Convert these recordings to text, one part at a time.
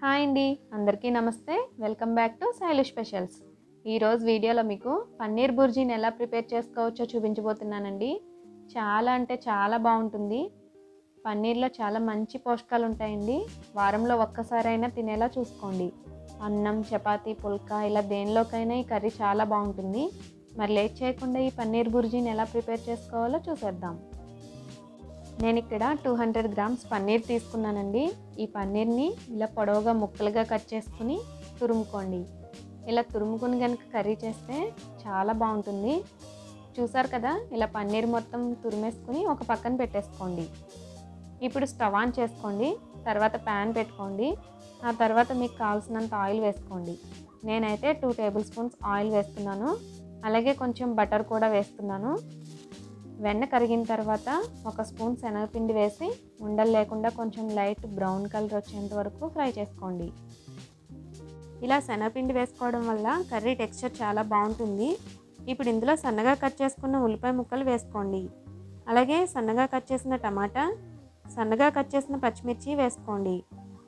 Hi అండి, అందరికీ నమస్తే. Welcome back to Shailu specials. ఈరోజు వీడియోలో మీకు పన్నీర్ బుర్జీని ఎలా ప్రిపేర్ చేసుకోవచ్చో చూపించబోతున్నానండి. చాలా అంటే చాలా బాగుంటుంది. పన్నీర్లో చాలా మంచి పోషకాలు ఉంటాయండి. వారంలో ఒక్కసారైనా తినేలా చూసుకోండి. అన్నం, చపాతీ, పుల్కా ఇలా దేనిలోకైనా ఈ కర్రీ చాలా బాగుంటుంది. మరి లేట్ చేయకుండా ఈ పన్నీర్ బుర్జీని ఎలా ప్రిపేర్ చేసుకోవాలో చూసేద్దాం. నేను ఇక్కడ 200 గ్రామ్స్ పన్నీర్ తీసుకున్నానండి. ఈ పన్నీర్ని ఇలా పొడవుగా ముక్కలుగా కట్ చేసుకుని తురుముకోండి. ఇలా తురుముకుని కనుక కర్రీ చేస్తే చాలా బాగుంటుంది. చూసారు కదా, ఇలా పన్నీర్ మొత్తం తురిమేసుకుని ఒక పక్కన పెట్టేసుకోండి. ఇప్పుడు స్టవ్ ఆన్ చేసుకోండి. తర్వాత ప్యాన్ పెట్టుకోండి. ఆ తర్వాత మీకు కావాల్సినంత ఆయిల్ వేసుకోండి. నేనైతే 2 టేబుల్ స్పూన్స్ ఆయిల్ వేస్తున్నాను. అలాగే కొంచెం బటర్ కూడా వేస్తున్నాను. వెన్న కరిగిన తర్వాత 1 స్పూన్ శనగపిండి వేసి ఉండలు లేకుండా కొంచెం లైట్ బ్రౌన్ కలర్ వచ్చేంత వరకు ఫ్రై చేసుకోండి. ఇలా శనగపిండి వేసుకోవడం వల్ల కర్రీ టెక్స్చర్ చాలా బాగుంటుంది. ఇప్పుడు ఇందులో సన్నగా కట్ చేసుకున్న ఉల్లిపాయ ముక్కలు వేసుకోండి. అలాగే సన్నగా కట్ చేసిన టమాటా, సన్నగా కట్ చేసిన పచ్చిమిర్చి వేసుకోండి.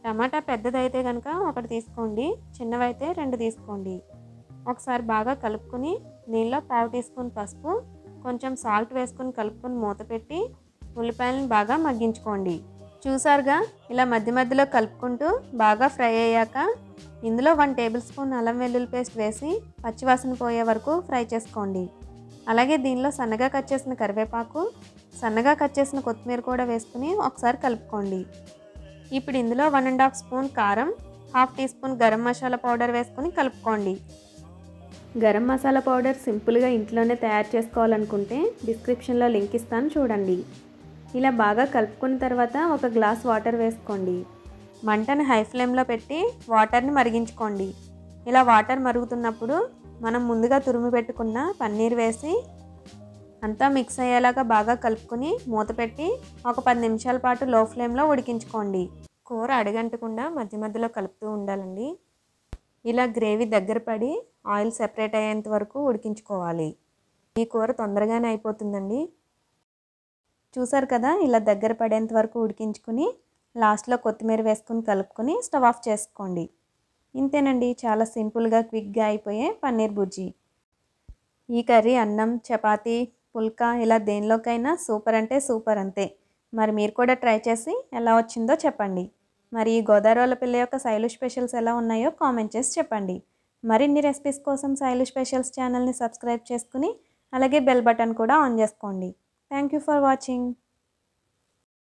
టమాటా పెద్దదైతే కనుక 1 తీసుకోండి, చిన్నవైతే 2 తీసుకోండి. ఒకసారి బాగా కలుపుకొని దీనిలో 1/2 టీ స్పూన్ పసుపు, కొంచెం సాల్ట్ వేసుకొని కలుపుకొని మూత పెట్టి ఉల్లిపాయలను బాగా మగ్గించుకోండి. చూసారుగా, ఇలా మధ్య మధ్యలో కలుపుకుంటూ బాగా ఫ్రై అయ్యాక ఇందులో 1 టేబుల్ స్పూన్ అల్లం వెల్లుల్లి పేస్ట్ వేసి పచ్చివాసన పోయే వరకు ఫ్రై చేసుకోండి. అలాగే దీనిలో సన్నగా కట్ చేసిన కరివేపాకు, సన్నగా కట్ చేసిన కొత్తిమీర కూడా వేసుకుని ఒకసారి కలుపుకోండి. ఇప్పుడు ఇందులో 1.5 స్పూన్ కారం, 1/2 teaspoon garam masala powder వేసుకుని కలుపుకోండి. గరం మసాలా పౌడర్ సింపుల్గా ఇంట్లోనే తయారు చేసుకోవాలనుకుంటే డిస్క్రిప్షన్లో లింక్ ఇస్తాను, చూడండి. ఇలా బాగా కలుపుకున్న తర్వాత 1 గ్లాస్ వాటర్ వేసుకోండి. మంటను హై ఫ్లేమ్లో పెట్టి వాటర్ని మరిగించుకోండి. ఇలా వాటర్ మరుగుతున్నప్పుడు మనం ముందుగా తురిమి పెట్టుకున్న పన్నీర్ వేసి అంతా మిక్స్ అయ్యేలాగా బాగా కలుపుకొని మూత పెట్టి ఒక 10 నిమిషాల పాటు లో ఫ్లేమ్లో ఉడికించుకోండి. కూర అడుగంటకుండా మధ్య మధ్యలో కలుపుతూ ఉండాలండి. ఇలా గ్రేవీ దగ్గర పడి ఆయిల్ సెపరేట్ అయ్యేంత వరకు ఉడికించుకోవాలి. ఈ కూర తొందరగానే అయిపోతుందండి. చూసారు కదా, ఇలా దగ్గర పడేంత వరకు ఉడికించుకుని లాస్ట్లో కొత్తిమీర వేసుకుని కలుపుకొని స్టవ్ ఆఫ్ చేసుకోండి. ఇంతేనండి, చాలా సింపుల్గా క్విక్గా అయిపోయే పన్నీర్ బుర్జీ. ఈ కర్రీ అన్నం, చపాతీ, పుల్కా ఇలా దేనిలోకైనా సూపర్ అంటే సూపర్ అంతే. మరి మీరు కూడా ట్రై చేసి ఎలా వచ్చిందో చెప్పండి. మరి ఈ గోదావరి పిల్ల యొక్క శైలు స్పెషల్స్ ఎలా ఉన్నాయో కామెంట్ చేసి చెప్పండి. మరిన్ని రెసిపీస్ కోసం శైలు స్పెషల్స్ ఛానల్ని సబ్స్క్రైబ్ చేసుకుని అలాగే బెల్ బటన్ కూడా ఆన్ చేసుకోండి. Thank you for watching.